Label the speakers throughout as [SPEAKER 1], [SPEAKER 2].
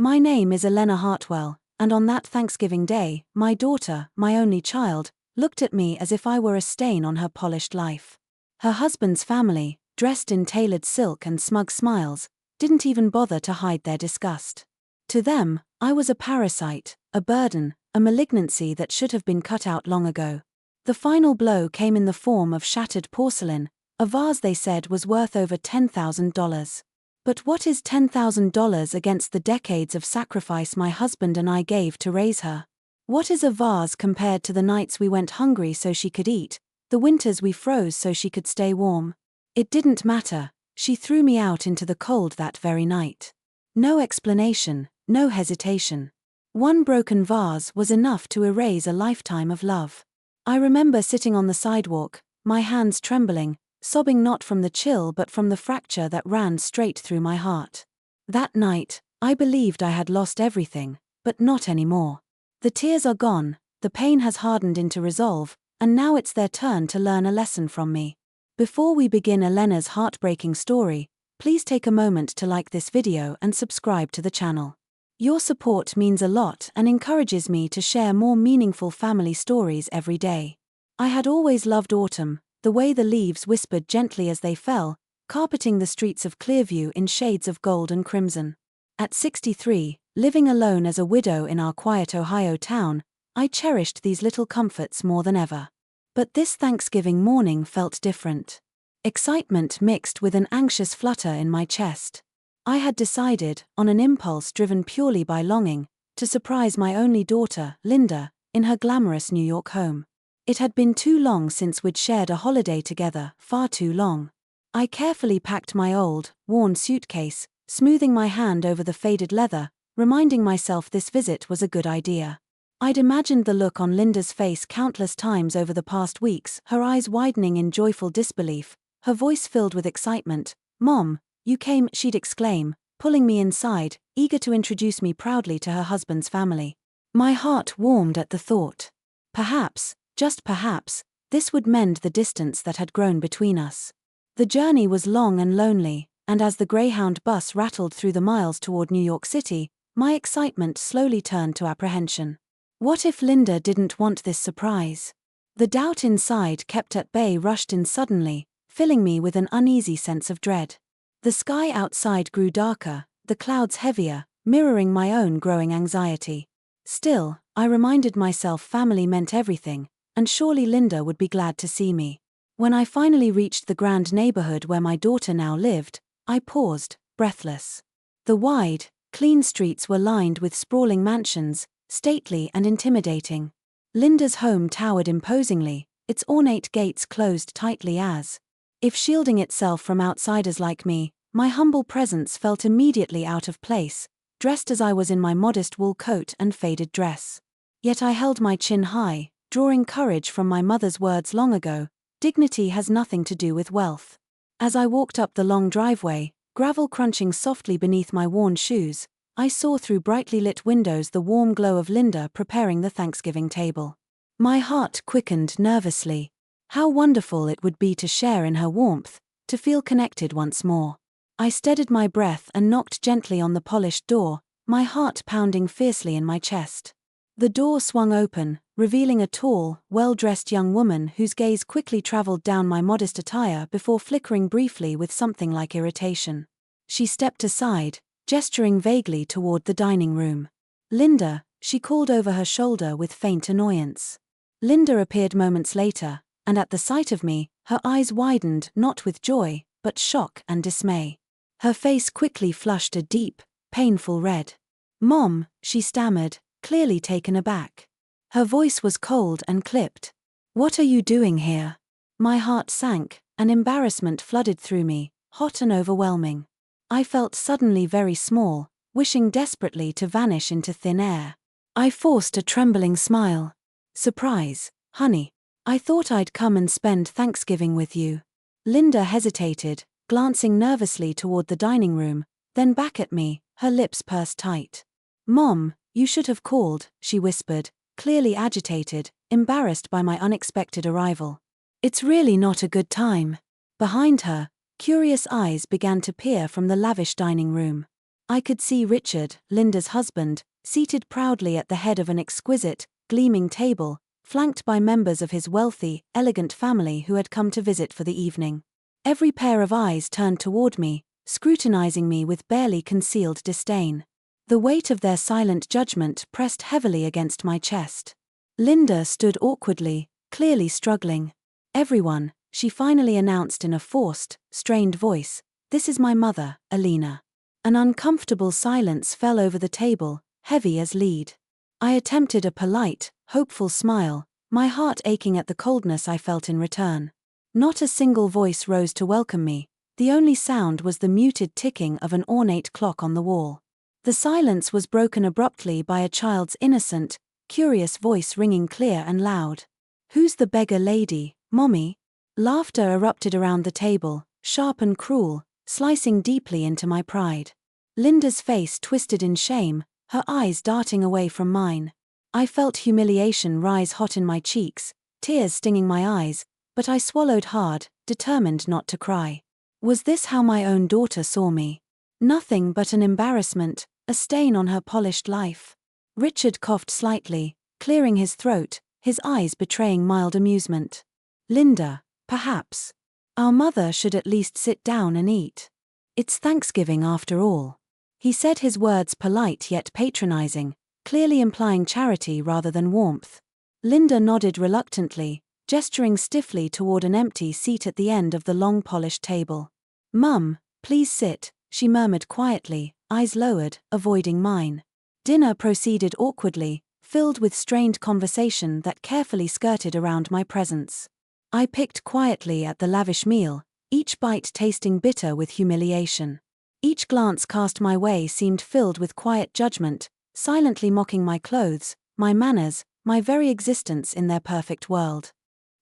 [SPEAKER 1] My name is Elena Hartwell, and on that Thanksgiving day, my daughter, my only child, looked at me as if I were a stain on her polished life. Her husband's family, dressed in tailored silk and smug smiles, didn't even bother to hide their disgust. To them, I was a parasite, a burden, a malignancy that should have been cut out long ago. The final blow came in the form of shattered porcelain, a vase they said was worth over $10,000. But what is $10,000 against the decades of sacrifice my husband and I gave to raise her? What is a vase compared to the nights we went hungry so she could eat, the winters we froze so she could stay warm? It didn't matter, she threw me out into the cold that very night. No explanation, no hesitation. One broken vase was enough to erase a lifetime of love. I remember sitting on the sidewalk, my hands trembling, sobbing not from the chill but from the fracture that ran straight through my heart. That night, I believed I had lost everything, but not anymore. The tears are gone, the pain has hardened into resolve, and now it's their turn to learn a lesson from me. Before we begin Elena's heartbreaking story, please take a moment to like this video and subscribe to the channel. Your support means a lot and encourages me to share more meaningful family stories every day. I had always loved autumn, the way the leaves whispered gently as they fell, carpeting the streets of Clearview in shades of gold and crimson. At 63, living alone as a widow in our quiet Ohio town, I cherished these little comforts more than ever. But this Thanksgiving morning felt different. Excitement mixed with an anxious flutter in my chest. I had decided, on an impulse driven purely by longing, to surprise my only daughter, Linda, in her glamorous New York home. It had been too long since we'd shared a holiday together, far too long. I carefully packed my old, worn suitcase, smoothing my hand over the faded leather, reminding myself this visit was a good idea. I'd imagined the look on Linda's face countless times over the past weeks, her eyes widening in joyful disbelief, her voice filled with excitement. "Mom, you came," she'd exclaim, pulling me inside, eager to introduce me proudly to her husband's family. My heart warmed at the thought. Perhaps, just perhaps, this would mend the distance that had grown between us. The journey was long and lonely, and as the Greyhound bus rattled through the miles toward New York City, my excitement slowly turned to apprehension. What if Linda didn't want this surprise? The doubt inside kept at bay rushed in suddenly, filling me with an uneasy sense of dread. The sky outside grew darker, the clouds heavier, mirroring my own growing anxiety. Still, I reminded myself family meant everything, and surely Linda would be glad to see me. When I finally reached the grand neighborhood where my daughter now lived, I paused, breathless. The wide, clean streets were lined with sprawling mansions, stately and intimidating. Linda's home towered imposingly, its ornate gates closed tightly as if shielding itself from outsiders like me. My humble presence felt immediately out of place, dressed as I was in my modest wool coat and faded dress. Yet I held my chin high, drawing courage from my mother's words long ago, "Dignity has nothing to do with wealth." As I walked up the long driveway, gravel crunching softly beneath my worn shoes, I saw through brightly lit windows the warm glow of Linda preparing the Thanksgiving table. My heart quickened nervously. How wonderful it would be to share in her warmth, to feel connected once more. I steadied my breath and knocked gently on the polished door, my heart pounding fiercely in my chest. The door swung open, revealing a tall, well-dressed young woman whose gaze quickly traveled down my modest attire before flickering briefly with something like irritation. She stepped aside, gesturing vaguely toward the dining room. "Linda," she called over her shoulder with faint annoyance. Linda appeared moments later, and at the sight of me, her eyes widened not with joy, but shock and dismay. Her face quickly flushed a deep, painful red. "Mom," she stammered, clearly taken aback. Her voice was cold and clipped. "What are you doing here?" My heart sank, and embarrassment flooded through me, hot and overwhelming. I felt suddenly very small, wishing desperately to vanish into thin air. I forced a trembling smile. "Surprise, honey. I thought I'd come and spend Thanksgiving with you." Linda hesitated, glancing nervously toward the dining room, then back at me, her lips pursed tight. "Mom, you should have called," she whispered, clearly agitated, embarrassed by my unexpected arrival. "It's really not a good time." Behind her, curious eyes began to peer from the lavish dining room. I could see Richard, Linda's husband, seated proudly at the head of an exquisite, gleaming table, flanked by members of his wealthy, elegant family who had come to visit for the evening. Every pair of eyes turned toward me, scrutinizing me with barely concealed disdain. The weight of their silent judgment pressed heavily against my chest. Linda stood awkwardly, clearly struggling. "Everyone," she finally announced in a forced, strained voice, "this is my mother, Alina." An uncomfortable silence fell over the table, heavy as lead. I attempted a polite, hopeful smile, my heart aching at the coldness I felt in return. Not a single voice rose to welcome me, the only sound was the muted ticking of an ornate clock on the wall. The silence was broken abruptly by a child's innocent, curious voice ringing clear and loud. "Who's the beggar lady, Mommy?" Laughter erupted around the table, sharp and cruel, slicing deeply into my pride. Linda's face twisted in shame, her eyes darting away from mine. I felt humiliation rise hot in my cheeks, tears stinging my eyes, but I swallowed hard, determined not to cry. Was this how my own daughter saw me? Nothing but an embarrassment, a stain on her polished life. Richard coughed slightly, clearing his throat, his eyes betraying mild amusement. "Linda, perhaps. Our mother should at least sit down and eat. It's Thanksgiving after all." He said his words polite yet patronizing, clearly implying charity rather than warmth. Linda nodded reluctantly, gesturing stiffly toward an empty seat at the end of the long polished table. "Mum, please sit," she murmured quietly, eyes lowered, avoiding mine. Dinner proceeded awkwardly, filled with strained conversation that carefully skirted around my presence. I picked quietly at the lavish meal, each bite tasting bitter with humiliation. Each glance cast my way seemed filled with quiet judgment, silently mocking my clothes, my manners, my very existence in their perfect world.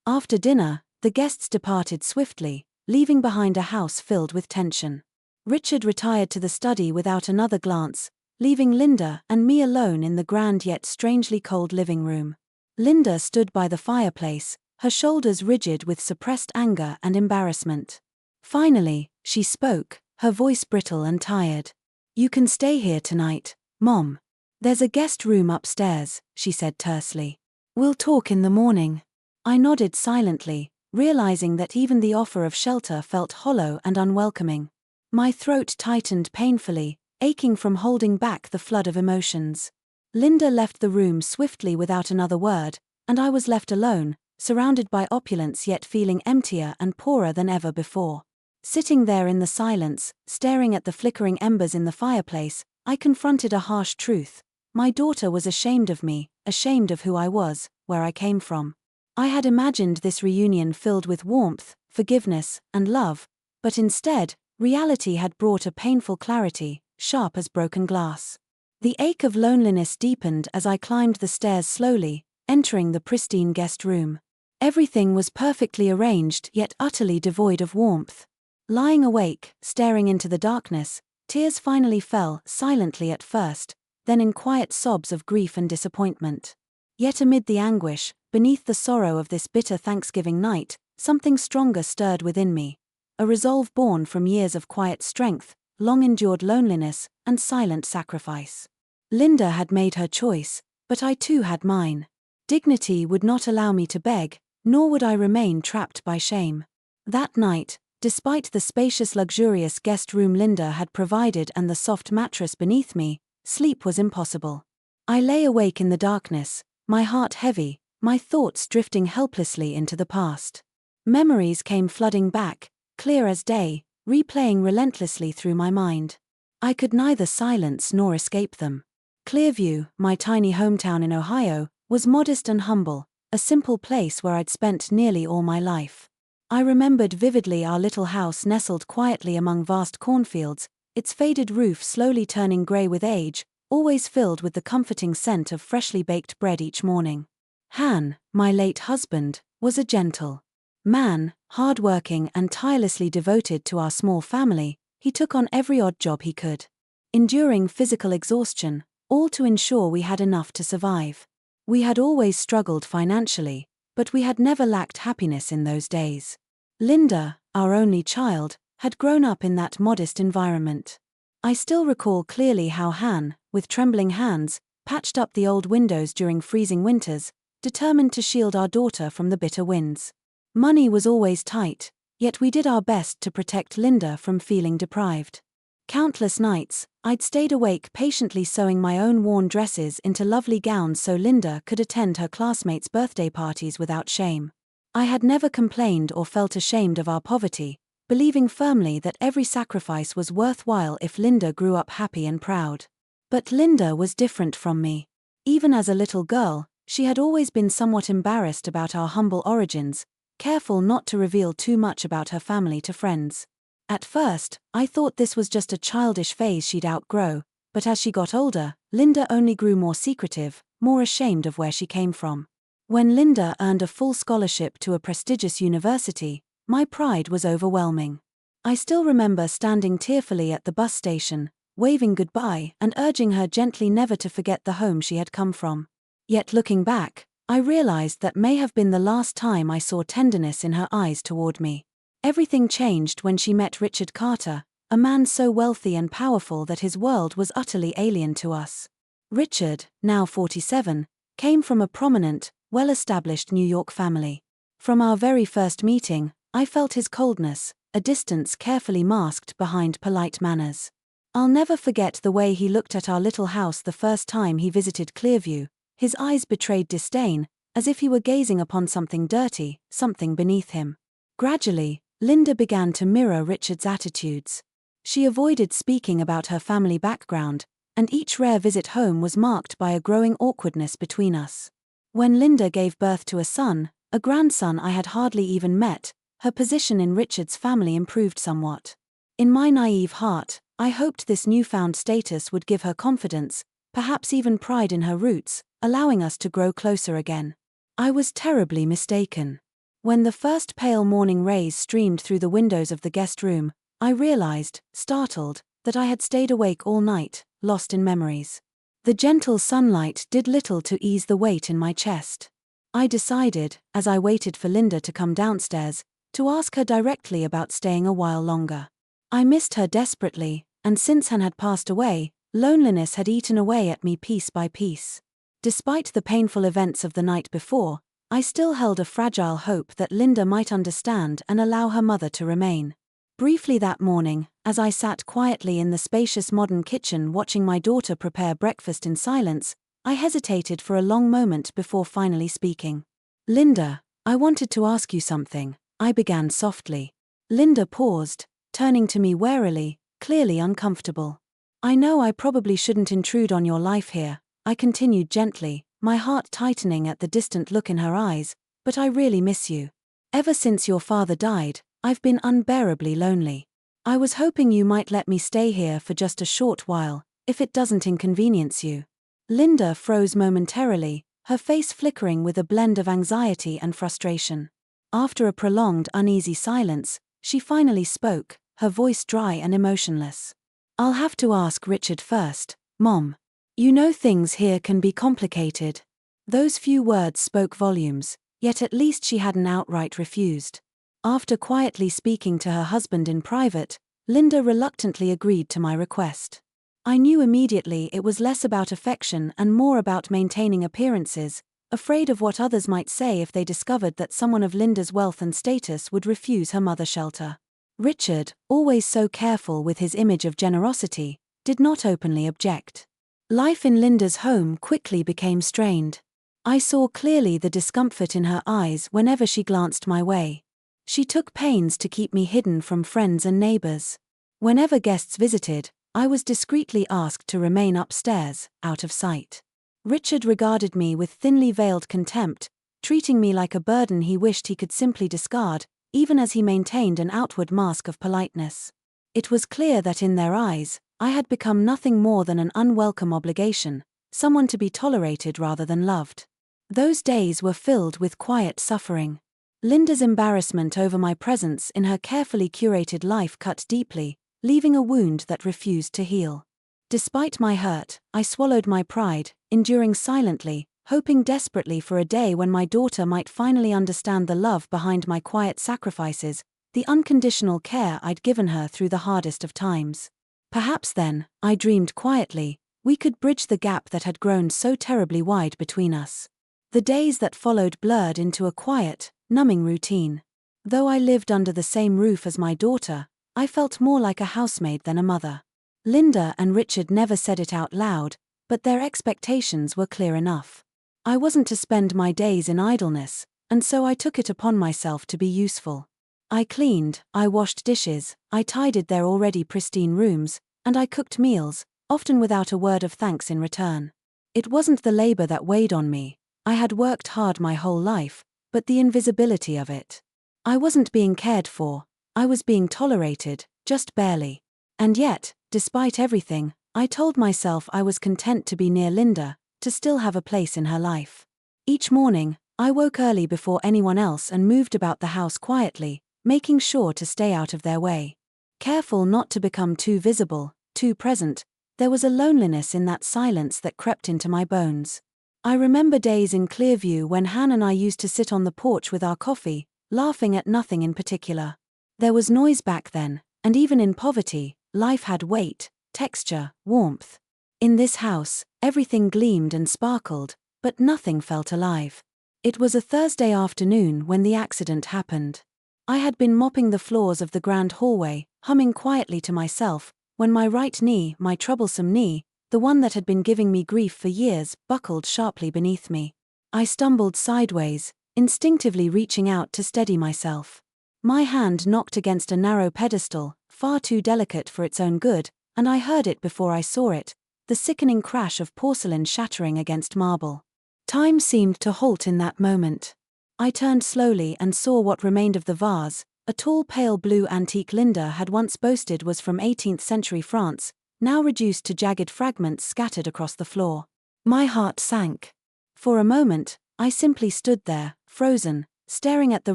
[SPEAKER 1] After dinner, the guests departed swiftly, leaving behind a house filled with tension. Richard retired to the study without another glance, leaving Linda and me alone in the grand yet strangely cold living room. Linda stood by the fireplace, her shoulders rigid with suppressed anger and embarrassment. Finally, she spoke, her voice brittle and tired. "You can stay here tonight, Mom. There's a guest room upstairs," she said tersely. "We'll talk in the morning." I nodded silently, realizing that even the offer of shelter felt hollow and unwelcoming. My throat tightened painfully, aching from holding back the flood of emotions. Linda left the room swiftly without another word, and I was left alone, surrounded by opulence yet feeling emptier and poorer than ever before. Sitting there in the silence, staring at the flickering embers in the fireplace, I confronted a harsh truth. My daughter was ashamed of me, ashamed of who I was, where I came from. I had imagined this reunion filled with warmth, forgiveness, and love, but instead, reality had brought a painful clarity, sharp as broken glass. The ache of loneliness deepened as I climbed the stairs slowly, entering the pristine guest room. Everything was perfectly arranged yet utterly devoid of warmth. Lying awake, staring into the darkness, tears finally fell, silently at first, then in quiet sobs of grief and disappointment. Yet amid the anguish, beneath the sorrow of this bitter Thanksgiving night, something stronger stirred within me. A resolve born from years of quiet strength, long-endured loneliness, and silent sacrifice. Linda had made her choice, but I too had mine. Dignity would not allow me to beg, nor would I remain trapped by shame. That night, despite the spacious luxurious guest room Linda had provided and the soft mattress beneath me, sleep was impossible. I lay awake in the darkness, my heart heavy, my thoughts drifting helplessly into the past. Memories came flooding back, clear as day, replaying relentlessly through my mind. I could neither silence nor escape them. Clearview, my tiny hometown in Ohio, was modest and humble, a simple place where I'd spent nearly all my life. I remembered vividly our little house nestled quietly among vast cornfields, its faded roof slowly turning gray with age, always filled with the comforting scent of freshly baked bread each morning. Han, my late husband, was a gentle man, hard-working and tirelessly devoted to our small family. He took on every odd job he could, enduring physical exhaustion, all to ensure we had enough to survive. We had always struggled financially, but we had never lacked happiness in those days. Linda, our only child, had grown up in that modest environment. I still recall clearly how Han, with trembling hands, patched up the old windows during freezing winters, determined to shield our daughter from the bitter winds. Money was always tight, yet we did our best to protect Linda from feeling deprived. Countless nights, I'd stayed awake patiently sewing my own worn dresses into lovely gowns so Linda could attend her classmates' birthday parties without shame. I had never complained or felt ashamed of our poverty, believing firmly that every sacrifice was worthwhile if Linda grew up happy and proud. But Linda was different from me. Even as a little girl, she had always been somewhat embarrassed about our humble origins, careful not to reveal too much about her family to friends. At first, I thought this was just a childish phase she'd outgrow, but as she got older, Linda only grew more secretive, more ashamed of where she came from. When Linda earned a full scholarship to a prestigious university, my pride was overwhelming. I still remember standing tearfully at the bus station, waving goodbye and urging her gently never to forget the home she had come from. Yet looking back, I realized that may have been the last time I saw tenderness in her eyes toward me. Everything changed when she met Richard Carter, a man so wealthy and powerful that his world was utterly alien to us. Richard, now 47, came from a prominent, well-established New York family. From our very first meeting, I felt his coldness, a distance carefully masked behind polite manners. I'll never forget the way he looked at our little house the first time he visited Clearview. His eyes betrayed disdain, as if he were gazing upon something dirty, something beneath him. Gradually, Linda began to mirror Richard's attitudes. She avoided speaking about her family background, and each rare visit home was marked by a growing awkwardness between us. When Linda gave birth to a grandson I had hardly even met, her position in Richard's family improved somewhat. In my naive heart, I hoped this newfound status would give her confidence, perhaps even pride in her roots, allowing us to grow closer again. I was terribly mistaken. When the first pale morning rays streamed through the windows of the guest room, I realized, startled, that I had stayed awake all night, lost in memories. The gentle sunlight did little to ease the weight in my chest. I decided, as I waited for Linda to come downstairs, to ask her directly about staying a while longer. I missed her desperately, and since Han had passed away, loneliness had eaten away at me piece by piece. Despite the painful events of the night before, I still held a fragile hope that Linda might understand and allow her mother to remain. Briefly that morning, as I sat quietly in the spacious modern kitchen watching my daughter prepare breakfast in silence, I hesitated for a long moment before finally speaking. "Linda, I wanted to ask you something," I began softly. Linda paused, turning to me warily, clearly uncomfortable. "I know I probably shouldn't intrude on your life here," I continued gently, my heart tightening at the distant look in her eyes, "but I really miss you. Ever since your father died, I've been unbearably lonely. I was hoping you might let me stay here for just a short while, if it doesn't inconvenience you." Linda froze momentarily, her face flickering with a blend of anxiety and frustration. After a prolonged uneasy silence, she finally spoke, her voice dry and emotionless. "I'll have to ask Richard first, Mom. You know things here can be complicated." Those few words spoke volumes, yet at least she hadn't outright refused. After quietly speaking to her husband in private, Linda reluctantly agreed to my request. I knew immediately it was less about affection and more about maintaining appearances, afraid of what others might say if they discovered that someone of Linda's wealth and status would refuse her mother shelter. Richard, always so careful with his image of generosity, did not openly object. Life in Linda's home quickly became strained. I saw clearly the discomfort in her eyes whenever she glanced my way. She took pains to keep me hidden from friends and neighbors. Whenever guests visited, I was discreetly asked to remain upstairs, out of sight. Richard regarded me with thinly veiled contempt, treating me like a burden he wished he could simply discard, even as he maintained an outward mask of politeness. It was clear that in their eyes, I had become nothing more than an unwelcome obligation, someone to be tolerated rather than loved. Those days were filled with quiet suffering. Linda's embarrassment over my presence in her carefully curated life cut deeply, leaving a wound that refused to heal. Despite my hurt, I swallowed my pride, enduring silently, hoping desperately for a day when my daughter might finally understand the love behind my quiet sacrifices, the unconditional care I'd given her through the hardest of times. Perhaps then, I dreamed quietly, we could bridge the gap that had grown so terribly wide between us. The days that followed blurred into a quiet, numbing routine. Though I lived under the same roof as my daughter, I felt more like a housemaid than a mother. Linda and Richard never said it out loud, but their expectations were clear enough. I wasn't to spend my days in idleness, and so I took it upon myself to be useful. I cleaned, I washed dishes, I tidied their already pristine rooms, and I cooked meals, often without a word of thanks in return. It wasn't the labor that weighed on me. I had worked hard my whole life, but the invisibility of it. I wasn't being cared for, I was being tolerated, just barely. And yet, despite everything, I told myself I was content to be near Linda, to still have a place in her life. Each morning, I woke early before anyone else and moved about the house quietly, making sure to stay out of their way. Careful not to become too visible, too present. There was a loneliness in that silence that crept into my bones. I remember days in Clearview when Han and I used to sit on the porch with our coffee, laughing at nothing in particular. There was noise back then, and even in poverty, life had weight, texture, warmth. In this house, everything gleamed and sparkled, but nothing felt alive. It was a Thursday afternoon when the accident happened. I had been mopping the floors of the grand hallway, humming quietly to myself, when my right knee, my troublesome knee, the one that had been giving me grief for years, buckled sharply beneath me. I stumbled sideways, instinctively reaching out to steady myself. My hand knocked against a narrow pedestal, far too delicate for its own good, and I heard it before I saw it, the sickening crash of porcelain shattering against marble. Time seemed to halt in that moment. I turned slowly and saw what remained of the vase. A tall pale blue antique Linda had once boasted was from 18th century France, now reduced to jagged fragments scattered across the floor. My heart sank. For a moment, I simply stood there, frozen, staring at the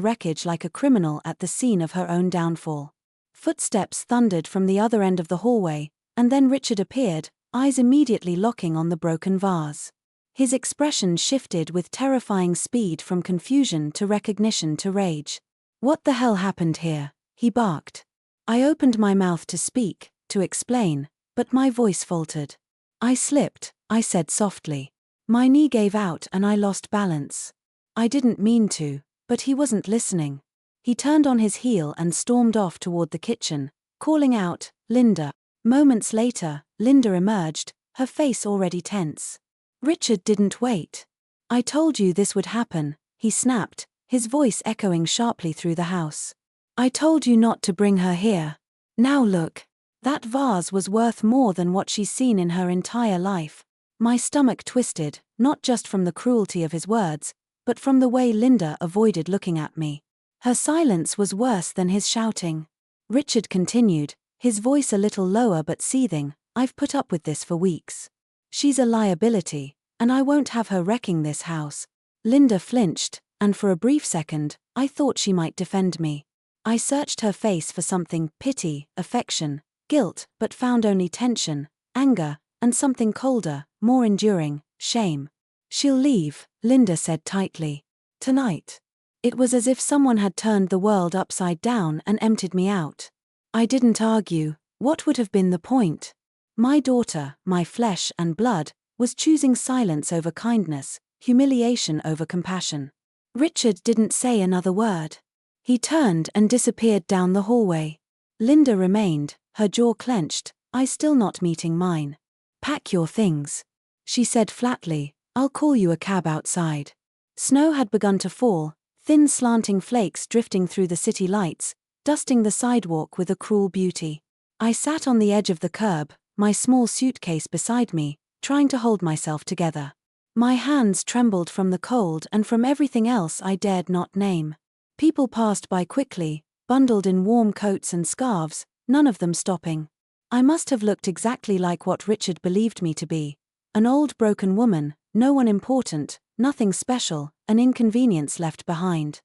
[SPEAKER 1] wreckage like a criminal at the scene of her own downfall. Footsteps thundered from the other end of the hallway, and then Richard appeared, eyes immediately locking on the broken vase. His expression shifted with terrifying speed from confusion to recognition to rage. "What the hell happened here?" he barked. I opened my mouth to speak, to explain, but my voice faltered. "I slipped," I said softly. "My knee gave out and I lost balance." I didn't mean to, but he wasn't listening. He turned on his heel and stormed off toward the kitchen, calling out, "Linda." Moments later, Linda emerged, her face already tense. Richard didn't wait. "I told you this would happen," he snapped, his voice echoing sharply through the house. "I told you not to bring her here. Now look." That vase was worth more than what she's seen in her entire life. My stomach twisted, not just from the cruelty of his words, but from the way Linda avoided looking at me. Her silence was worse than his shouting. Richard continued, his voice a little lower but seething, "I've put up with this for weeks. She's a liability, and I won't have her wrecking this house." Linda flinched, and for a brief second, I thought she might defend me. I searched her face for something, pity, affection, guilt, but found only tension, anger, and something colder, more enduring, shame. "She'll leave," Linda said tightly. "Tonight." It was as if someone had turned the world upside down and emptied me out. I didn't argue. What would have been the point? My daughter, my flesh and blood, was choosing silence over kindness, humiliation over compassion. Richard didn't say another word. He turned and disappeared down the hallway. Linda remained, her jaw clenched, eyes still not meeting mine. "Pack your things," she said flatly. "I'll call you a cab outside." Snow had begun to fall, thin slanting flakes drifting through the city lights, dusting the sidewalk with a cruel beauty. I sat on the edge of the curb, my small suitcase beside me, trying to hold myself together. My hands trembled from the cold and from everything else I dared not name. People passed by quickly, bundled in warm coats and scarves, none of them stopping. I must have looked exactly like what Richard believed me to be. An old broken woman, no one important, nothing special, an inconvenience left behind.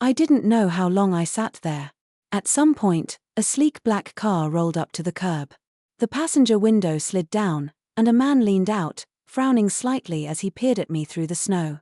[SPEAKER 1] I didn't know how long I sat there. At some point, a sleek black car rolled up to the curb. The passenger window slid down, and a man leaned out, frowning slightly as he peered at me through the snow.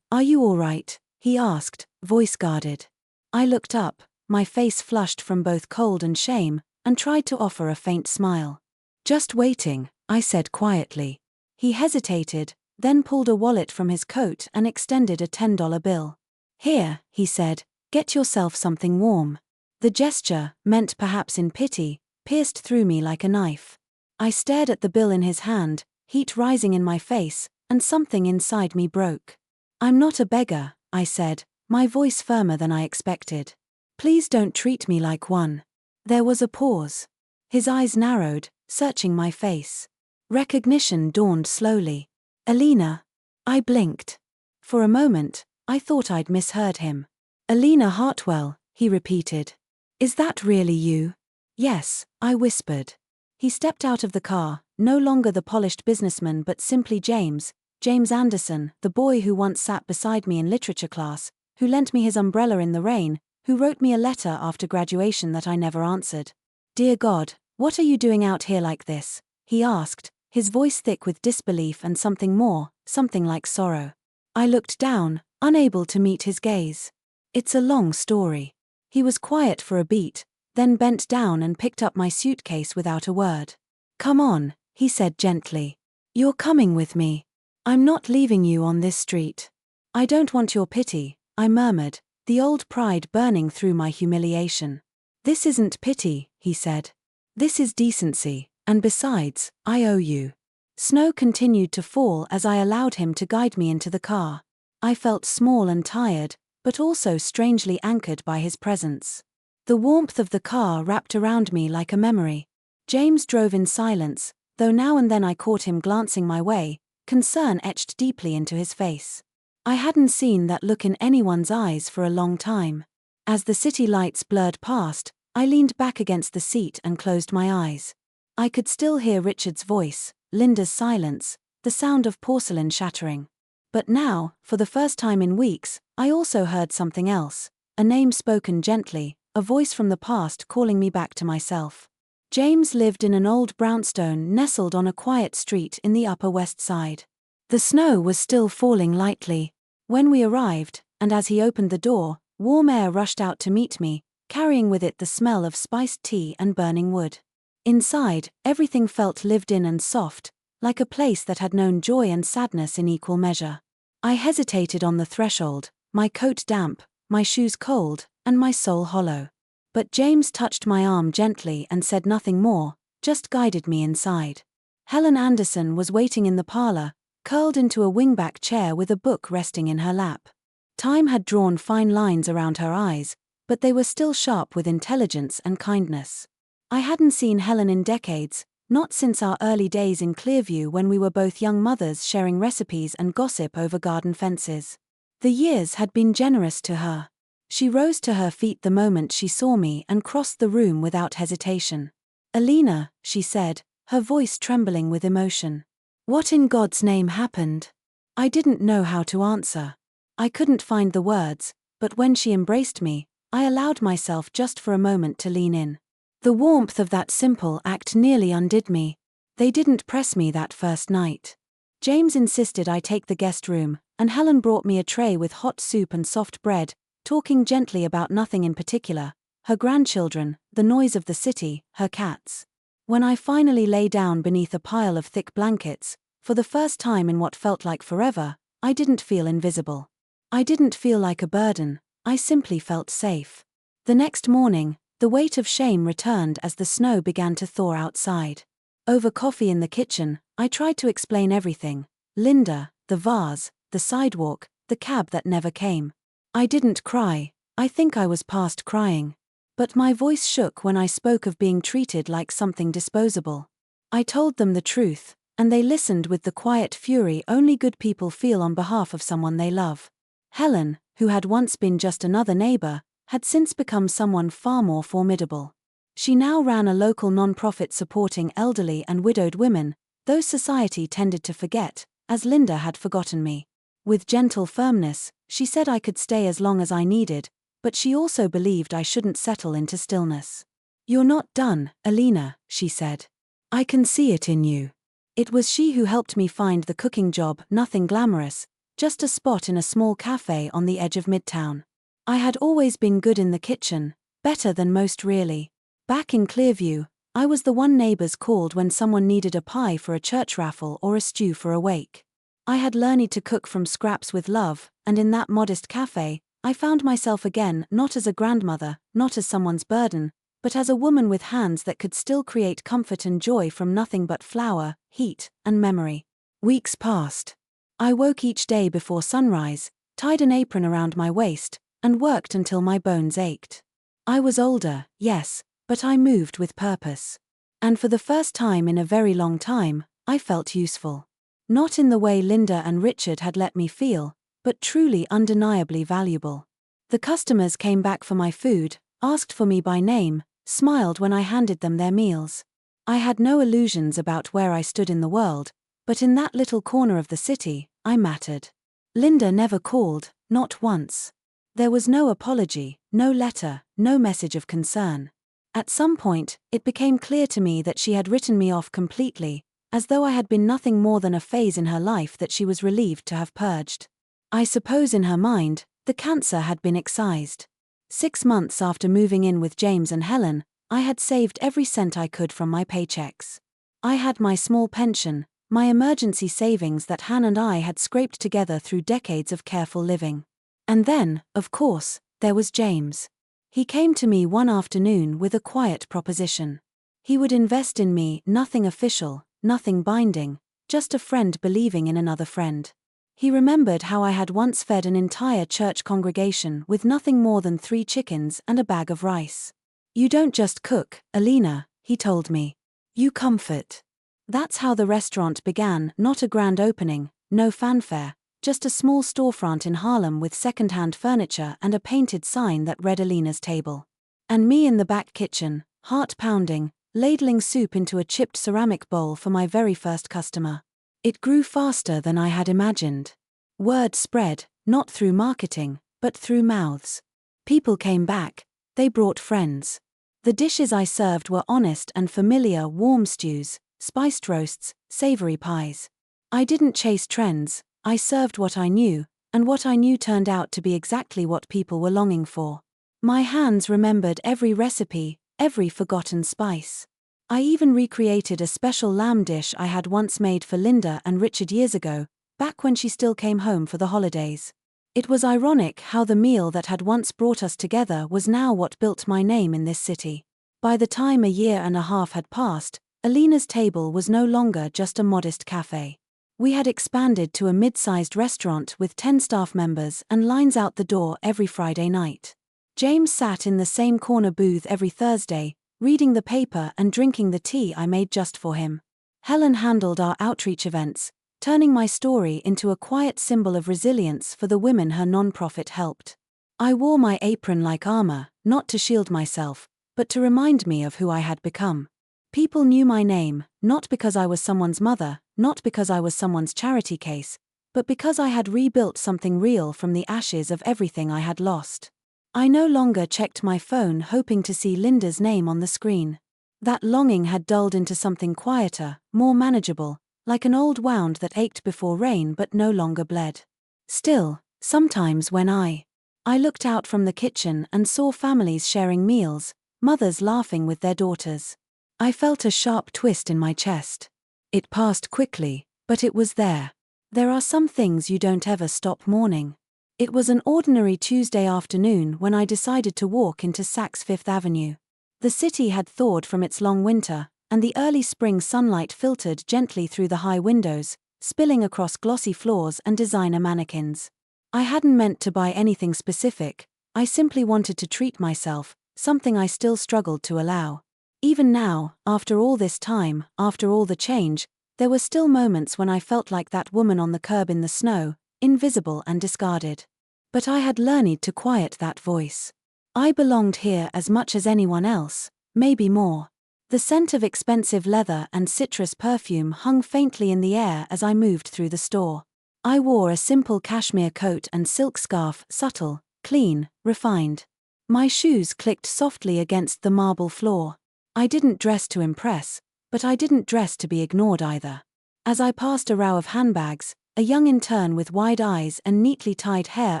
[SPEAKER 1] Are you all right?" he asked, voice guarded. I looked up, my face flushed from both cold and shame, and tried to offer a faint smile. "Just waiting," I said quietly. He hesitated, then pulled a wallet from his coat and extended a $10 bill. "Here," he said, "get yourself something warm." The gesture, meant perhaps in pity, pierced through me like a knife. I stared at the bill in his hand, heat rising in my face, and something inside me broke. "I'm not a beggar," I said, my voice firmer than I expected. "Please don't treat me like one." There was a pause. His eyes narrowed, searching my face. Recognition dawned slowly. "Alina." I blinked. For a moment, I thought I'd misheard him. "Alina Hartwell," he repeated. "Is that really you?" "Yes," I whispered. He stepped out of the car, no longer the polished businessman but simply James Anderson, the boy who once sat beside me in literature class, who lent me his umbrella in the rain, who wrote me a letter after graduation that I never answered. "Dear God, what are you doing out here like this?" he asked, his voice thick with disbelief and something more, something like sorrow. I looked down, unable to meet his gaze. "It's a long story." He was quiet for a beat, then bent down and picked up my suitcase without a word. "Come on," he said gently. "You're coming with me. I'm not leaving you on this street." "I don't want your pity," I murmured, the old pride burning through my humiliation. "This isn't pity," he said. "This is decency, and besides, I owe you." Snow continued to fall as I allowed him to guide me into the car. I felt small and tired, but also strangely anchored by his presence. The warmth of the car wrapped around me like a memory. James drove in silence, though now and then I caught him glancing my way, concern etched deeply into his face. I hadn't seen that look in anyone's eyes for a long time. As the city lights blurred past, I leaned back against the seat and closed my eyes. I could still hear Richard's voice, Linda's silence, the sound of porcelain shattering. But now, for the first time in weeks, I also heard something else, a name spoken gently, a voice from the past calling me back to myself. James lived in an old brownstone nestled on a quiet street in the Upper West Side. The snow was still falling lightly. When we arrived, and as he opened the door, warm air rushed out to meet me, carrying with it the smell of spiced tea and burning wood. Inside, everything felt lived in and soft, like a place that had known joy and sadness in equal measure. I hesitated on the threshold, my coat damp, my shoes cold, and my soul hollow. But James touched my arm gently and said nothing more, just guided me inside. Helen Anderson was waiting in the parlor, curled into a wingback chair with a book resting in her lap. Time had drawn fine lines around her eyes, but they were still sharp with intelligence and kindness. I hadn't seen Helen in decades, not since our early days in Clearview when we were both young mothers sharing recipes and gossip over garden fences. The years had been generous to her. She rose to her feet the moment she saw me and crossed the room without hesitation. "Alina," she said, her voice trembling with emotion. "What in God's name happened?" I didn't know how to answer. I couldn't find the words, but when she embraced me, I allowed myself just for a moment to lean in. The warmth of that simple act nearly undid me. They didn't press me that first night. James insisted I take the guest room, and Helen brought me a tray with hot soup and soft bread, talking gently about nothing in particular, her grandchildren, the noise of the city, her cats. When I finally lay down beneath a pile of thick blankets, for the first time in what felt like forever, I didn't feel invisible. I didn't feel like a burden, I simply felt safe. The next morning, the weight of shame returned as the snow began to thaw outside. Over coffee in the kitchen, I tried to explain everything: Linda, the vase, the sidewalk, the cab that never came. I didn't cry, I think I was past crying. But my voice shook when I spoke of being treated like something disposable. I told them the truth, and they listened with the quiet fury only good people feel on behalf of someone they love. Helen, who had once been just another neighbor, had since become someone far more formidable. She now ran a local nonprofit supporting elderly and widowed women, those society tended to forget, as Linda had forgotten me. With gentle firmness, she said I could stay as long as I needed, but she also believed I shouldn't settle into stillness. "You're not done, Alina," she said. "I can see it in you." It was she who helped me find the cooking job, nothing glamorous, just a spot in a small cafe on the edge of Midtown. I had always been good in the kitchen, better than most really. Back in Clearview, I was the one neighbors called when someone needed a pie for a church raffle or a stew for a wake. I had learned to cook from scraps with love, and in that modest cafe, I found myself again not as a grandmother, not as someone's burden, but as a woman with hands that could still create comfort and joy from nothing but flour, heat, and memory. Weeks passed. I woke each day before sunrise, tied an apron around my waist, and worked until my bones ached. I was older, yes, but I moved with purpose. And for the first time in a very long time, I felt useful. Not in the way Linda and Richard had let me feel, but truly undeniably valuable. The customers came back for my food, asked for me by name, smiled when I handed them their meals. I had no illusions about where I stood in the world, but in that little corner of the city, I mattered. Linda never called, not once. There was no apology, no letter, no message of concern. At some point, it became clear to me that she had written me off completely, as though I had been nothing more than a phase in her life that she was relieved to have purged. I suppose in her mind, the cancer had been excised. 6 months after moving in with James and Helen, I had saved every cent I could from my paychecks. I had my small pension, my emergency savings that Han and I had scraped together through decades of careful living. And then, of course, there was James. He came to me one afternoon with a quiet proposition. He would invest in me, nothing official, nothing binding, just a friend believing in another friend. He remembered how I had once fed an entire church congregation with nothing more than 3 chickens and a bag of rice. "You don't just cook, Alina," he told me. "You comfort." That's how the restaurant began, not a grand opening, no fanfare, just a small storefront in Harlem with second-hand furniture and a painted sign that read Alina's table. And me in the back kitchen, heart pounding, ladling soup into a chipped ceramic bowl for my very first customer. It grew faster than I had imagined. Word spread, not through marketing, but through mouths. People came back, they brought friends. The dishes I served were honest and familiar: warm stews, spiced roasts, savory pies. I didn't chase trends, I served what I knew, and what I knew turned out to be exactly what people were longing for. My hands remembered every recipe, every forgotten spice. I even recreated a special lamb dish I had once made for Linda and Richard years ago, back when she still came home for the holidays. It was ironic how the meal that had once brought us together was now what built my name in this city. By the time a year and a half had passed, Alina's table was no longer just a modest cafe. We had expanded to a mid-sized restaurant with 10 staff members and lines out the door every Friday night. James sat in the same corner booth every Thursday, reading the paper and drinking the tea I made just for him. Helen handled our outreach events, turning my story into a quiet symbol of resilience for the women her nonprofit helped. I wore my apron like armor, not to shield myself, but to remind me of who I had become. People knew my name, not because I was someone's mother, not because I was someone's charity case, but because I had rebuilt something real from the ashes of everything I had lost. I no longer checked my phone hoping to see Linda's name on the screen. That longing had dulled into something quieter, more manageable, like an old wound that ached before rain but no longer bled. Still, sometimes when I looked out from the kitchen and saw families sharing meals, mothers laughing with their daughters, I felt a sharp twist in my chest. It passed quickly, but it was there. There are some things you don't ever stop mourning. It was an ordinary Tuesday afternoon when I decided to walk into Saks Fifth Avenue. The city had thawed from its long winter, and the early spring sunlight filtered gently through the high windows, spilling across glossy floors and designer mannequins. I hadn't meant to buy anything specific, I simply wanted to treat myself, something I still struggled to allow. Even now, after all this time, after all the change, there were still moments when I felt like that woman on the curb in the snow, invisible and discarded. But I had learned to quiet that voice. I belonged here as much as anyone else, maybe more. The scent of expensive leather and citrus perfume hung faintly in the air as I moved through the store. I wore a simple cashmere coat and silk scarf, subtle, clean, refined. My shoes clicked softly against the marble floor. I didn't dress to impress, but I didn't dress to be ignored either. As I passed a row of handbags, a young intern with wide eyes and neatly tied hair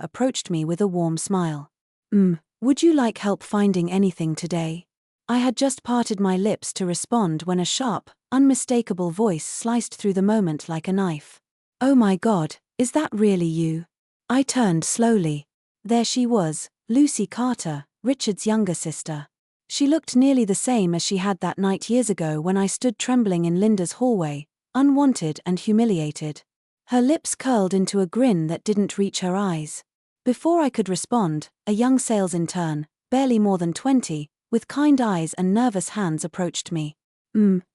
[SPEAKER 1] approached me with a warm smile. Would you like help finding anything today?" I had just parted my lips to respond when a sharp, unmistakable voice sliced through the moment like a knife. "Oh my God, is that really you?" I turned slowly. There she was, Lucy Carter, Richard's younger sister. She looked nearly the same as she had that night years ago when I stood trembling in Linda's hallway, unwanted and humiliated. Her lips curled into a grin that didn't reach her eyes. Before I could respond, a young sales intern, barely more than 20, with kind eyes and nervous hands approached me.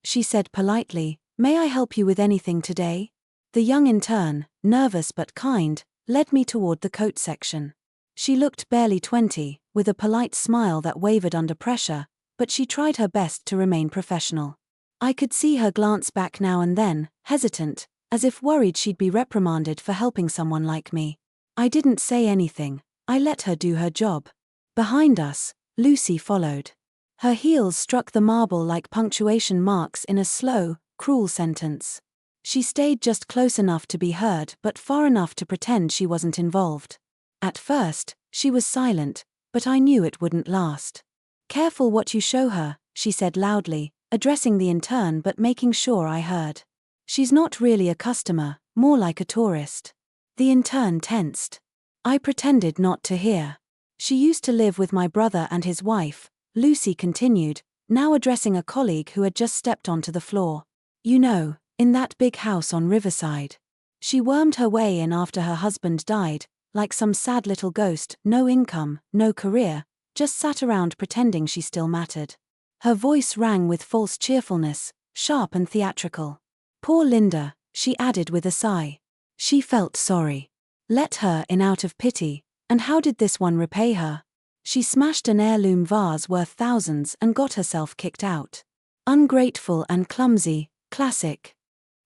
[SPEAKER 1] She said politely, "May I help you with anything today?" The young intern, nervous but kind, led me toward the coat section. She looked barely 20, with a polite smile that wavered under pressure, but she tried her best to remain professional. I could see her glance back now and then, hesitant, as if worried she'd be reprimanded for helping someone like me. I didn't say anything. I let her do her job. Behind us, Lucy followed. Her heels struck the marble like punctuation marks in a slow, cruel sentence. She stayed just close enough to be heard but far enough to pretend she wasn't involved. At first, she was silent, but I knew it wouldn't last. "Careful what you show her," she said loudly, addressing the intern but making sure I heard. "She's not really a customer, more like a tourist." The intern tensed. I pretended not to hear. "She used to live with my brother and his wife," Lucy continued, now addressing a colleague who had just stepped onto the floor. "You know, in that big house on Riverside. She wormed her way in after her husband died, like some sad little ghost, no income, no career, just sat around pretending she still mattered." Her voice rang with false cheerfulness, sharp and theatrical. "Poor Linda," she added with a sigh. She felt sorry. Let her in out of pity, and how did this one repay her? She smashed an heirloom vase worth thousands and got herself kicked out. Ungrateful and clumsy, classic.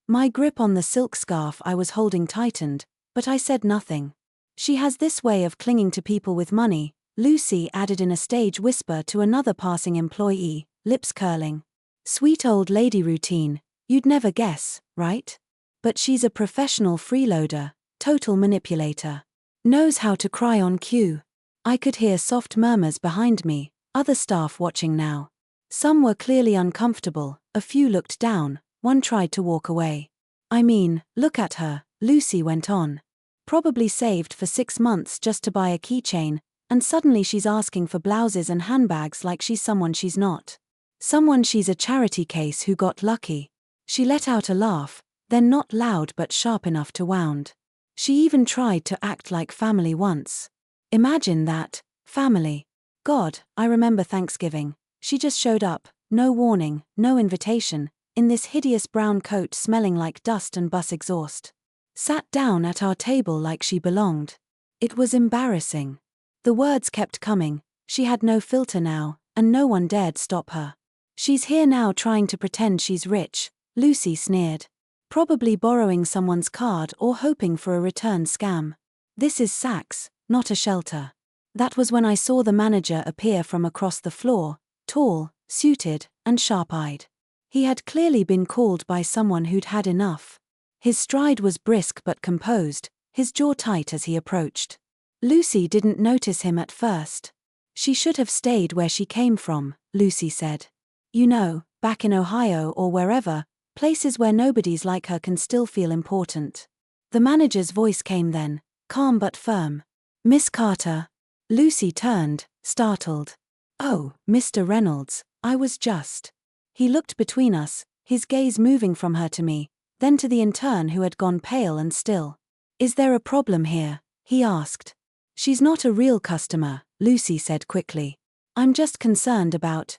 [SPEAKER 1] My grip on the silk scarf I was holding tightened, but I said nothing. "She has this way of clinging to people with money," Lucy added in a stage whisper to another passing employee, lips curling. "Sweet old lady routine, you'd never guess, right? But she's a professional freeloader, total manipulator. Knows how to cry on cue." I could hear soft murmurs behind me, other staff watching now. Some were clearly uncomfortable, a few looked down, one tried to walk away. "I mean, look at her," Lucy went on. "Probably saved for 6 months just to buy a keychain, and suddenly she's asking for blouses and handbags like she's someone she's not. Someone she's a charity case who got lucky." She let out a laugh, then not loud but sharp enough to wound. "She even tried to act like family once. Imagine that, family. God, I remember Thanksgiving. She just showed up, no warning, no invitation, in this hideous brown coat smelling like dust and bus exhaust. Sat down at our table like she belonged. It was embarrassing." The words kept coming. She had no filter now, and no one dared stop her. "She's here now trying to pretend she's rich," Lucy sneered. "Probably borrowing someone's card or hoping for a return scam. This is Saks, not a shelter." That was when I saw the manager appear from across the floor, tall, suited, and sharp-eyed. He had clearly been called by someone who'd had enough. His stride was brisk but composed, his jaw tight as he approached. Lucy didn't notice him at first. "She should have stayed where she came from," Lucy said. "You know, back in Ohio or wherever, places where nobodies like her can still feel important." The manager's voice came then, calm but firm. "Miss Carter." Lucy turned, startled. "Oh, Mr. Reynolds, I was just." He looked between us, his gaze moving from her to me, then to the intern who had gone pale and still. "Is there a problem here?" he asked. "She's not a real customer," Lucy said quickly. "I'm just concerned about,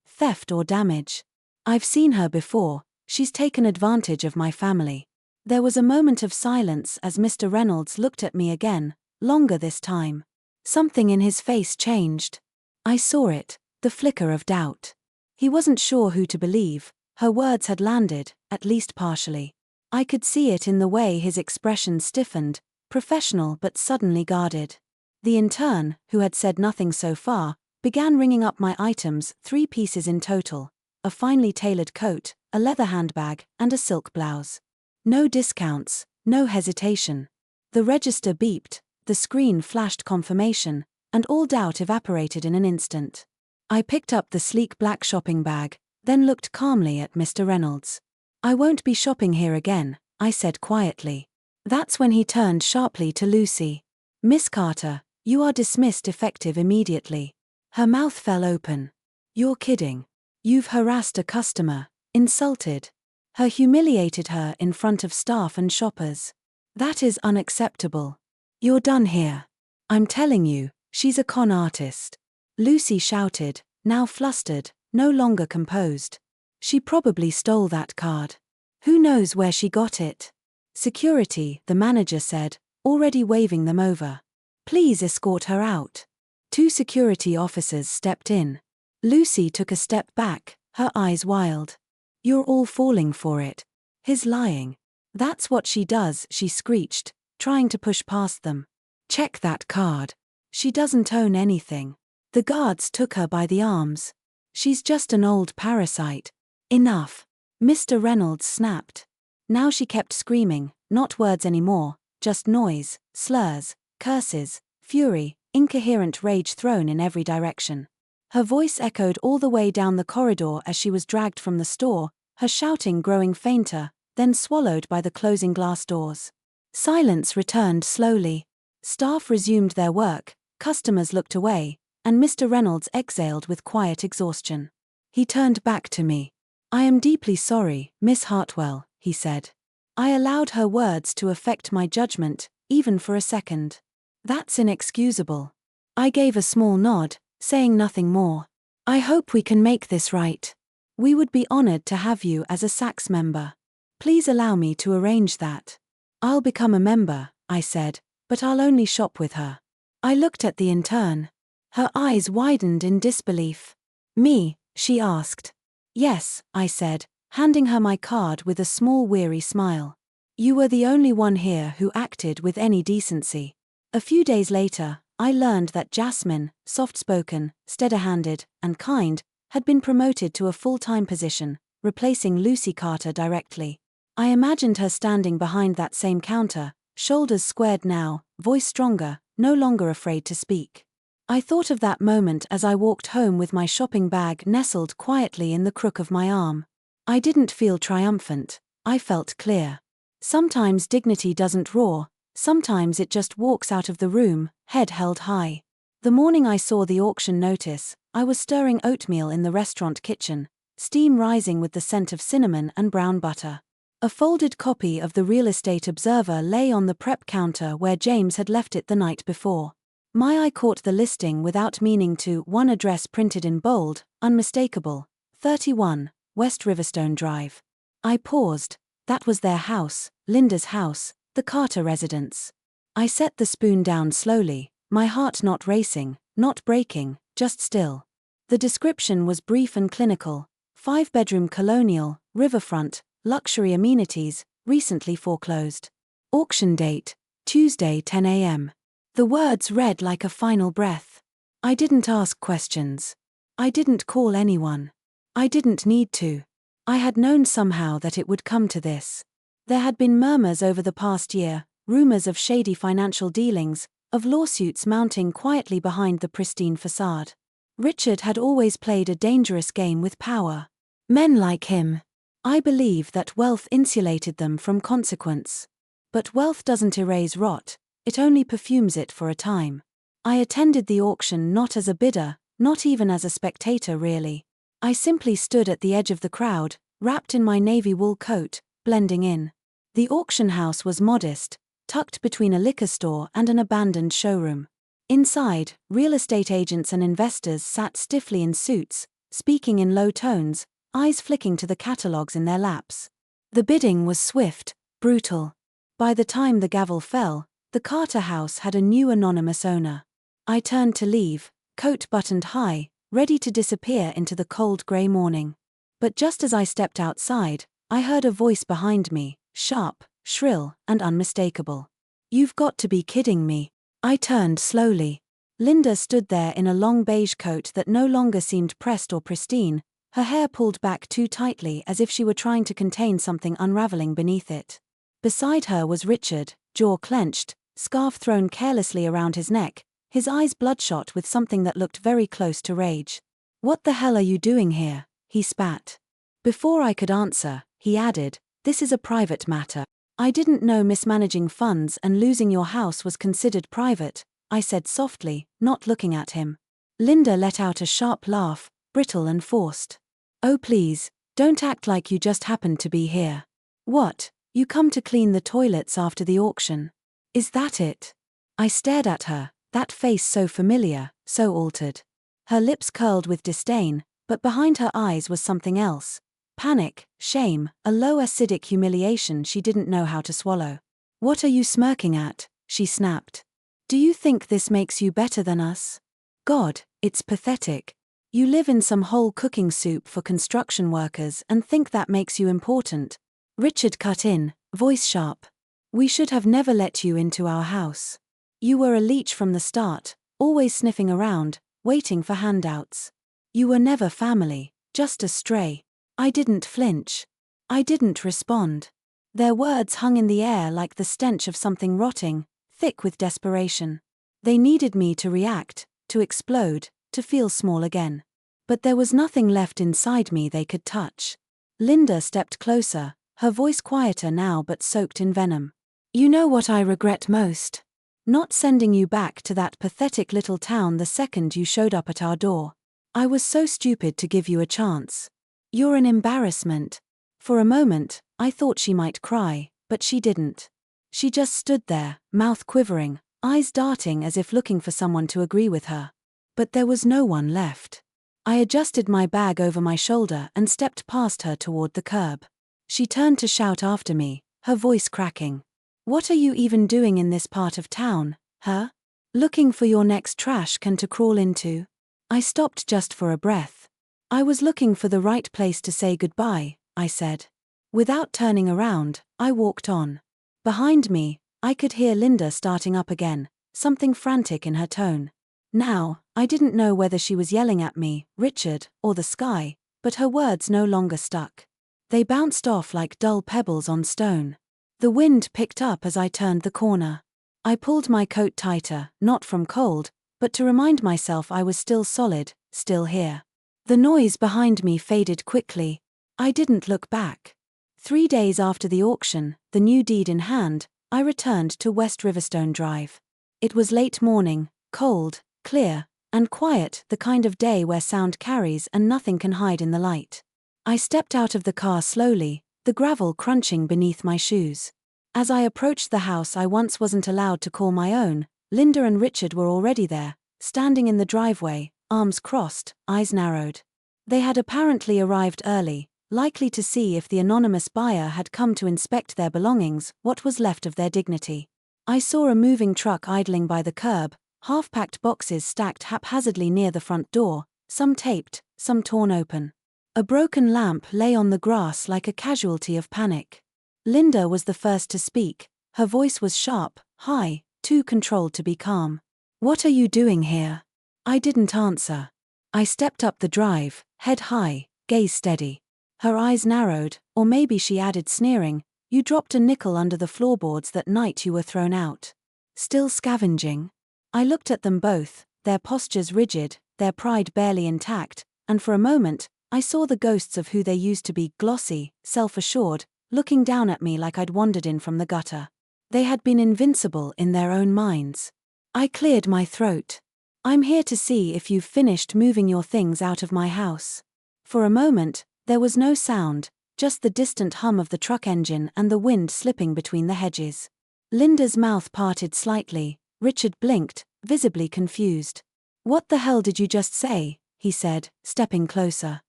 [SPEAKER 1] theft or damage. I've seen her before, she's taken advantage of my family." There was a moment of silence as Mr. Reynolds looked at me again, longer this time. Something in his face changed. I saw it, the flicker of doubt. He wasn't sure who to believe. Her words had landed, at least partially. I could see it in the way his expression stiffened, professional but suddenly guarded. The intern, who had said nothing so far, began ringing up my items, 3 pieces in total: a finely tailored coat, a leather handbag, and a silk blouse. No discounts, no hesitation. The register beeped, the screen flashed confirmation, and all doubt evaporated in an instant. I picked up the sleek black shopping bag, then looked calmly at Mr. Reynolds. "I won't be shopping here again," I said quietly. That's when he turned sharply to Lucy. "Miss Carter, you are dismissed effective immediately." Her mouth fell open. "You're kidding. You've harassed a customer, insulted her, humiliated her in front of staff and shoppers. That is unacceptable. You're done here. I'm telling you, she's a con artist." Lucy shouted, now flustered, no longer composed. "She probably stole that card. Who knows where she got it?" "Security," the manager said, already waving them over. "Please escort her out." 2 security officers stepped in. Lucy took a step back, her eyes wild. "You're all falling for it. He's lying. That's what she does," she screeched, trying to push past them. "Check that card. She doesn't own anything." The guards took her by the arms. "She's just an old parasite." "Enough," Mr. Reynolds snapped. Now she kept screaming, not words anymore, just noise, slurs, curses, fury, incoherent rage thrown in every direction. Her voice echoed all the way down the corridor as she was dragged from the store, her shouting growing fainter, then swallowed by the closing glass doors. Silence returned slowly. Staff resumed their work, customers looked away, and Mr. Reynolds exhaled with quiet exhaustion. He turned back to me. "I am deeply sorry, Miss Hartwell," he said. "I allowed her words to affect my judgment, even for a second. That's inexcusable." I gave a small nod, saying nothing more. "I hope we can make this right. We would be honored to have you as a Saks member. Please allow me to arrange that." "I'll become a member," I said, "but I'll only shop with her." I looked at the intern. Her eyes widened in disbelief. "Me?" she asked. "Yes," I said, handing her my card with a small weary smile. "You were the only one here who acted with any decency." A few days later, I learned that Jasmine, soft-spoken, steady-handed, and kind, had been promoted to a full-time position, replacing Lucy Carter directly. I imagined her standing behind that same counter, shoulders squared now, voice stronger, no longer afraid to speak. I thought of that moment as I walked home with my shopping bag nestled quietly in the crook of my arm. I didn't feel triumphant, I felt clear. Sometimes dignity doesn't roar, sometimes it just walks out of the room, head held high. The morning I saw the auction notice, I was stirring oatmeal in the restaurant kitchen, steam rising with the scent of cinnamon and brown butter. A folded copy of the Real Estate Observer lay on the prep counter where James had left it the night before. My eye caught the listing without meaning to, one address printed in bold, unmistakable, 31, West Riverstone Drive. I paused. That was their house, Linda's house, the Carter residence. I set the spoon down slowly, my heart not racing, not breaking, just still. The description was brief and clinical: 5-bedroom colonial, riverfront, luxury amenities, recently foreclosed. Auction date, Tuesday 10 a.m. The words read like a final breath. I didn't ask questions. I didn't call anyone. I didn't need to. I had known somehow that it would come to this. There had been murmurs over the past year, rumors of shady financial dealings, of lawsuits mounting quietly behind the pristine facade. Richard had always played a dangerous game with power. Men like him. I believe that wealth insulated them from consequence. But wealth doesn't erase rot. It only perfumes it for a time. I attended the auction not as a bidder, not even as a spectator really. I simply stood at the edge of the crowd, wrapped in my navy wool coat, blending in. The auction house was modest, tucked between a liquor store and an abandoned showroom. Inside, real estate agents and investors sat stiffly in suits, speaking in low tones, eyes flicking to the catalogs in their laps. The bidding was swift, brutal. By the time the gavel fell, the Carter house had a new anonymous owner. I turned to leave, coat buttoned high, ready to disappear into the cold grey morning. But just as I stepped outside, I heard a voice behind me, sharp, shrill, and unmistakable. "You've got to be kidding me." I turned slowly. Linda stood there in a long beige coat that no longer seemed pressed or pristine, her hair pulled back too tightly as if she were trying to contain something unraveling beneath it. Beside her was Richard, jaw clenched, scarf thrown carelessly around his neck, his eyes bloodshot with something that looked very close to rage. "What the hell are you doing here?" he spat. Before I could answer, he added, "This is a private matter." "I didn't know mismanaging funds and losing your house was considered private," I said softly, not looking at him. Linda let out a sharp laugh, brittle and forced. "Oh please, don't act like you just happened to be here. What, you come to clean the toilets after the auction? Is that it?" I stared at her, that face so familiar, so altered. Her lips curled with disdain, but behind her eyes was something else. Panic, shame, a low acidic humiliation she didn't know how to swallow. "What are you smirking at?" she snapped. "Do you think this makes you better than us? God, it's pathetic. You live in some hole cooking soup for construction workers and think that makes you important." Richard cut in, voice sharp. "We should have never let you into our house. You were a leech from the start, always sniffing around, waiting for handouts. You were never family, just a stray." I didn't flinch. I didn't respond. Their words hung in the air like the stench of something rotting, thick with desperation. They needed me to react, to explode, to feel small again. But there was nothing left inside me they could touch. Linda stepped closer, her voice quieter now but soaked in venom. "You know what I regret most? Not sending you back to that pathetic little town the second you showed up at our door. I was so stupid to give you a chance. You're an embarrassment." For a moment, I thought she might cry, but she didn't. She just stood there, mouth quivering, eyes darting as if looking for someone to agree with her. But there was no one left. I adjusted my bag over my shoulder and stepped past her toward the curb. She turned to shout after me, her voice cracking. "What are you even doing in this part of town, huh? Looking for your next trash can to crawl into?" I stopped just for a breath. "I was looking for the right place to say goodbye," I said. Without turning around, I walked on. Behind me, I could hear Linda starting up again, something frantic in her tone. Now, I didn't know whether she was yelling at me, Richard, or the sky, but her words no longer stuck. They bounced off like dull pebbles on stone. The wind picked up as I turned the corner. I pulled my coat tighter, not from cold, but to remind myself I was still solid, still here. The noise behind me faded quickly. I didn't look back. 3 days after the auction, the new deed in hand, I returned to West Riverstone Drive. It was late morning, cold, clear, and quiet, the kind of day where sound carries and nothing can hide in the light. I stepped out of the car slowly, the gravel crunching beneath my shoes. As I approached the house I once wasn't allowed to call my own, Linda and Richard were already there, standing in the driveway, arms crossed, eyes narrowed. They had apparently arrived early, likely to see if the anonymous buyer had come to inspect their belongings, what was left of their dignity. I saw a moving truck idling by the curb, half-packed boxes stacked haphazardly near the front door, some taped, some torn open. A broken lamp lay on the grass like a casualty of panic. Linda was the first to speak. Her voice was sharp, high, too controlled to be calm. "What are you doing here?" I didn't answer. I stepped up the drive, head high, gaze steady. Her eyes narrowed, or maybe she added sneering, "You dropped a nickel under the floorboards that night you were thrown out. Still scavenging?" I looked at them both, their postures rigid, their pride barely intact, and for a moment, I saw the ghosts of who they used to be, glossy, self-assured, looking down at me like I'd wandered in from the gutter. They had been invincible in their own minds. I cleared my throat. "I'm here to see if you've finished moving your things out of my house." For a moment, there was no sound, just the distant hum of the truck engine and the wind slipping between the hedges. Linda's mouth parted slightly, Richard blinked, visibly confused. "What the hell did you just say?" he said, stepping closer.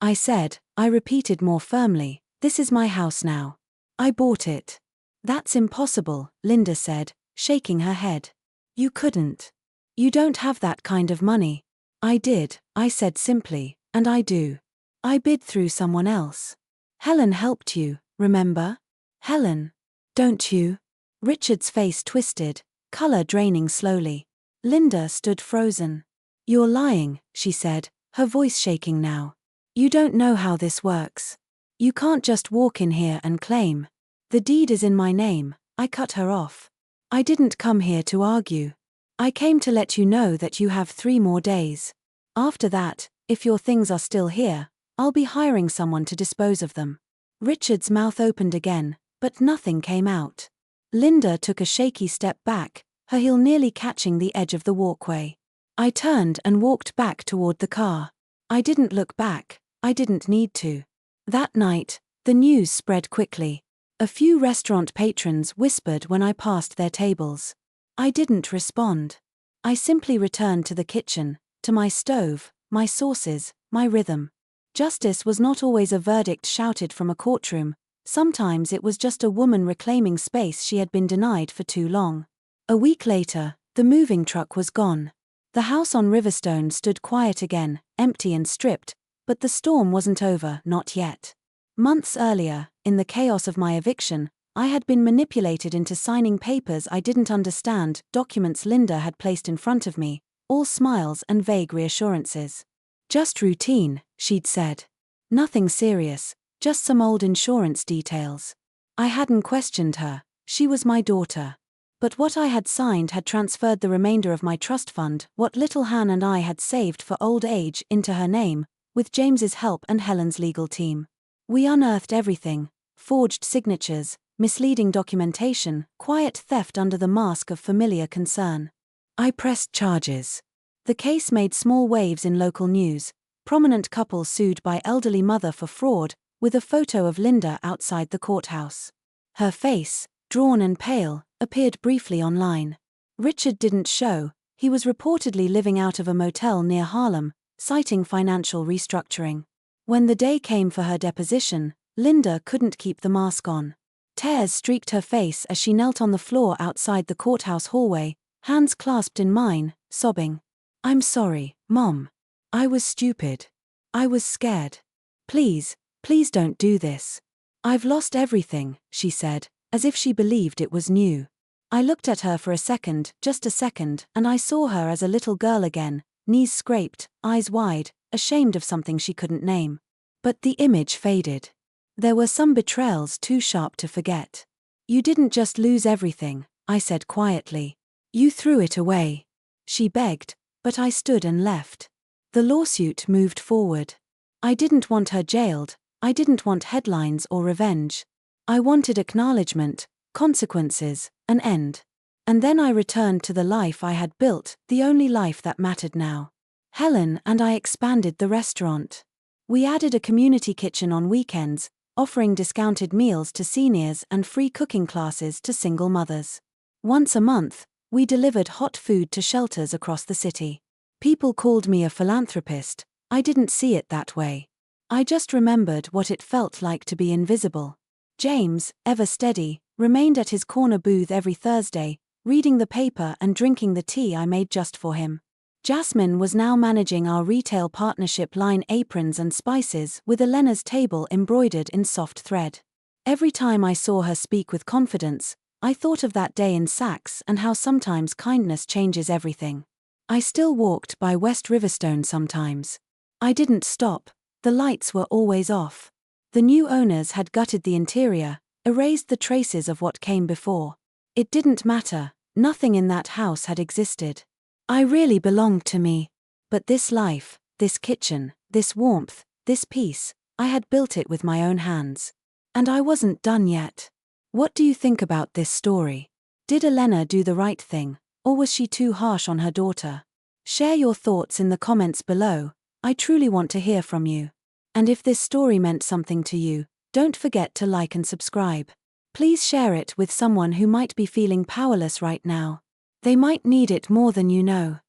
[SPEAKER 1] I repeated more firmly, "This is my house now. I bought it." "That's impossible," Linda said, shaking her head. "You couldn't. You don't have that kind of money." "I did," I said simply, "and I do. I bid through someone else. Helen helped you, remember? Helen. Don't you?" Richard's face twisted, color draining slowly. Linda stood frozen. "You're lying," she said, her voice shaking now. "You don't know how this works. You can't just walk in here and claim. The deed is in my name." I cut her off. "I didn't come here to argue. I came to let you know that you have 3 more days. After that, If your things are still here, I'll be hiring someone to dispose of them. Richard's mouth opened again, but nothing came out. Linda took a shaky step back, her heel nearly catching the edge of the walkway. I turned and walked back toward the car. I didn't look back, I didn't need to. That night, the news spread quickly. A few restaurant patrons whispered when I passed their tables. I didn't respond. I simply returned to the kitchen, to my stove, my sauces, my rhythm. Justice was not always a verdict shouted from a courtroom, sometimes it was just a woman reclaiming space she had been denied for too long. A week later, the moving truck was gone. The house on Riverstone stood quiet again, empty and stripped, but the storm wasn't over, not yet. Months earlier, in the chaos of my eviction, I had been manipulated into signing papers I didn't understand, documents Linda had placed in front of me, all smiles and vague reassurances. Just routine, she'd said. Nothing serious, just some old insurance details. I hadn't questioned her, she was my daughter. But what I had signed had transferred the remainder of my trust fund, what little Han and I had saved for old age, into her name, with James's help and Helen's legal team. We unearthed everything: forged signatures, misleading documentation, quiet theft under the mask of familiar concern. I pressed charges. The case made small waves in local news. Prominent couple sued by elderly mother for fraud, with a photo of Linda outside the courthouse. Her face, drawn and pale, appeared briefly online. Richard didn't show, he was reportedly living out of a motel near Harlem, citing financial restructuring. When the day came for her deposition, Linda couldn't keep the mask on. Tears streaked her face as she knelt on the floor outside the courthouse hallway, hands clasped in mine, sobbing. "I'm sorry, Mom. I was stupid. I was scared. Please, please don't do this. I've lost everything," she said, as if she believed it was new. I looked at her for a second, just a second, and I saw her as a little girl again, knees scraped, eyes wide, ashamed of something she couldn't name. But the image faded. There were some betrayals too sharp to forget. "You didn't just lose everything," I said quietly. "You threw it away." She begged, but I stood and left. The lawsuit moved forward. I didn't want her jailed, I didn't want headlines or revenge. I wanted acknowledgement, consequences, an end. And then I returned to the life I had built, the only life that mattered now. Helen and I expanded the restaurant. We added a community kitchen on weekends, offering discounted meals to seniors and free cooking classes to single mothers. Once a month, we delivered hot food to shelters across the city. People called me a philanthropist. I didn't see it that way. I just remembered what it felt like to be invisible. James, ever steady, remained at his corner booth every Thursday, reading the paper and drinking the tea I made just for him. Jasmine was now managing our retail partnership line aprons and spices with Elena's table embroidered in soft thread. Every time I saw her speak with confidence, I thought of that day in Saks and how sometimes kindness changes everything. I still walked by West Riverstone sometimes. I didn't stop, the lights were always off. The new owners had gutted the interior, erased the traces of what came before. It didn't matter, nothing in that house had existed. I really belonged to me. But this life, this kitchen, this warmth, this peace, I had built it with my own hands. And I wasn't done yet. What do you think about this story? Did Elena do the right thing, or was she too harsh on her daughter? Share your thoughts in the comments below. I truly want to hear from you. And if this story meant something to you, don't forget to like and subscribe. Please share it with someone who might be feeling powerless right now. They might need it more than you know.